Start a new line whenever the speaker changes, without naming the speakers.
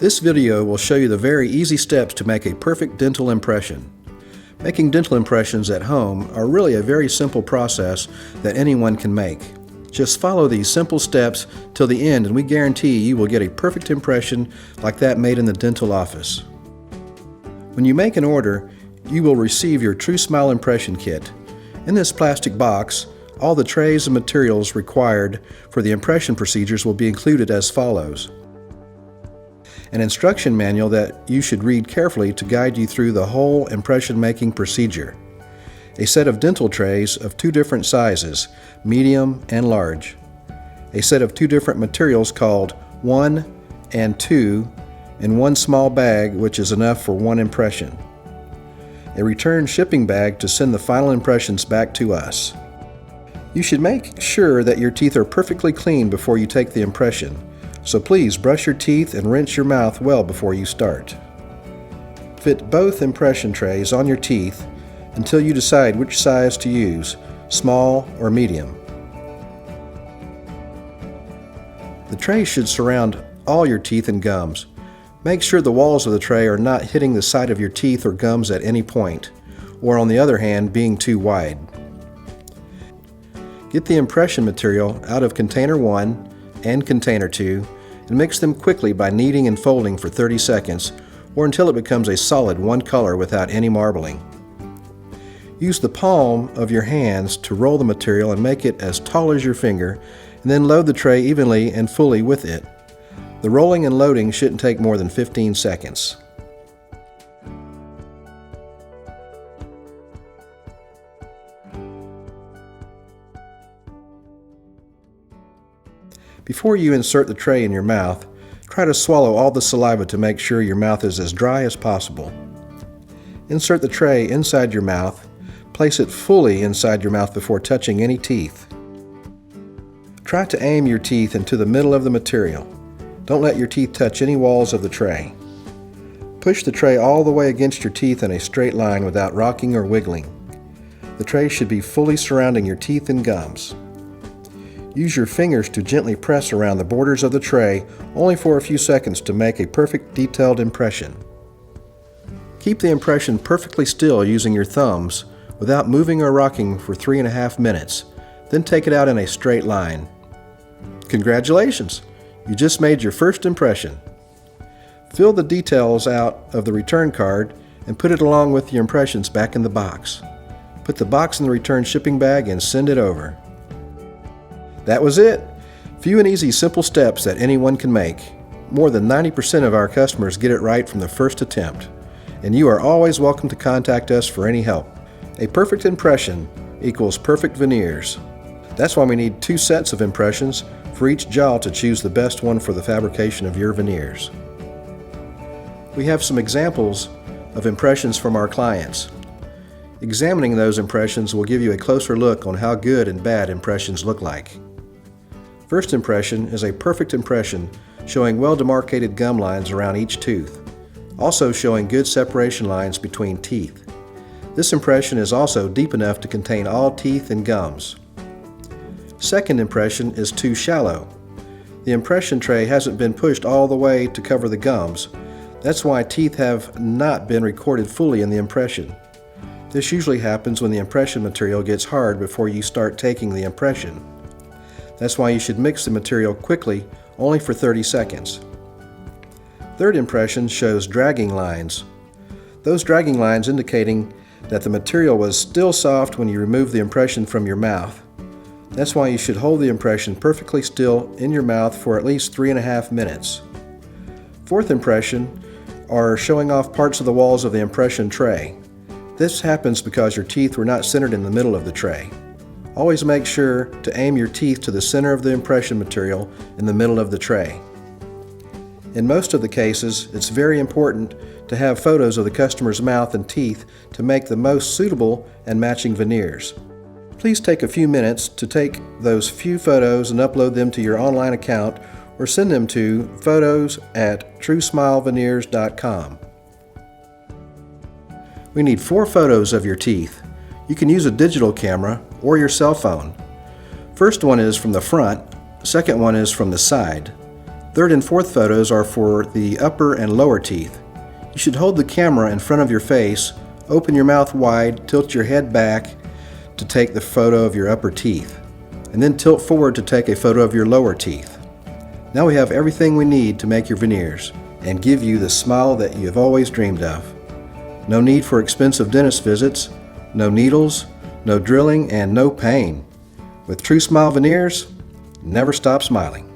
This video will show you the very easy steps to make a perfect dental impression. Making dental impressions at home are really a very simple process that anyone can make. Just follow these simple steps till the end and we guarantee you will get a perfect impression like that made in the dental office. When you make an order, you will receive your TruSmile impression kit. In this plastic box, all the trays and materials required for the impression procedures will be included as follows. An instruction manual that you should read carefully to guide you through the whole impression making procedure. A set of dental trays of 2 different sizes, medium and large. A set of 2 different materials called 1 and 2 in 1 small bag, which is enough for 1 impression. A return shipping bag to send the final impressions back to us. You should make sure that your teeth are perfectly clean before you take the impression. So please brush your teeth and rinse your mouth well before you start. Fit both impression trays on your teeth until you decide which size to use, small or medium. The tray should surround all your teeth and gums. Make sure the walls of the tray are not hitting the side of your teeth or gums at any point, or on the other hand, being too wide. Get the impression material out of container 1 and container 2 and mix them quickly by kneading and folding for 30 seconds or until it becomes a solid one color without any marbling. Use the palm of your hands to roll the material and make it as tall as your finger, and then load the tray evenly and fully with it. The rolling and loading shouldn't take more than 15 seconds. Before you insert the tray in your mouth, try to swallow all the saliva to make sure your mouth is as dry as possible. Insert the tray inside your mouth. Place it fully inside your mouth before touching any teeth. Try to aim your teeth into the middle of the material. Don't let your teeth touch any walls of the tray. Push the tray all the way against your teeth in a straight line without rocking or wiggling. The tray should be fully surrounding your teeth and gums. Use your fingers to gently press around the borders of the tray only for a few seconds to make a perfect detailed impression. Keep the impression perfectly still using your thumbs without moving or rocking for 3.5 minutes, then take it out in a straight line. Congratulations! You just made your first impression. Fill the details out of the return card and put it along with your impressions back in the box. Put the box in the return shipping bag and send it over. That was it. Few and easy simple steps that anyone can make. More than 90% of our customers get it right from the first attempt. And you are always welcome to contact us for any help. A perfect impression equals perfect veneers. That's why we need 2 sets of impressions for each jaw to choose the best one for the fabrication of your veneers. We have some examples of impressions from our clients. Examining those impressions will give you a closer look on how good and bad impressions look like. First impression is a perfect impression showing well-demarcated gum lines around each tooth, also showing good separation lines between teeth. This impression is also deep enough to contain all teeth and gums. Second impression is too shallow. The impression tray hasn't been pushed all the way to cover the gums. That's why teeth have not been recorded fully in the impression. This usually happens when the impression material gets hard before you start taking the impression. That's why you should mix the material quickly, only for 30 seconds. Third impression shows dragging lines. Those dragging lines indicating that the material was still soft when you remove the impression from your mouth. That's why you should hold the impression perfectly still in your mouth for at least 3.5 minutes. Fourth impression are showing off parts of the walls of the impression tray. This happens because your teeth were not centered in the middle of the tray. Always make sure to aim your teeth to the center of the impression material in the middle of the tray. In most of the cases, it's very important to have photos of the customer's mouth and teeth to make the most suitable and matching veneers. Please take a few minutes to take those few photos and upload them to your online account or send them to photos@TruSmileVeneers.com. We need 4 photos of your teeth. You can use a digital camera or your cell phone. First one is from the front, second one is from the side. Third and fourth photos are for the upper and lower teeth. You should hold the camera in front of your face, open your mouth wide, tilt your head back to take the photo of your upper teeth, and then tilt forward to take a photo of your lower teeth. Now we have everything we need to make your veneers and give you the smile that you have always dreamed of. No need for expensive dentist visits, no needles, no drilling, and no pain. With TruSmile Veneers, never stop smiling.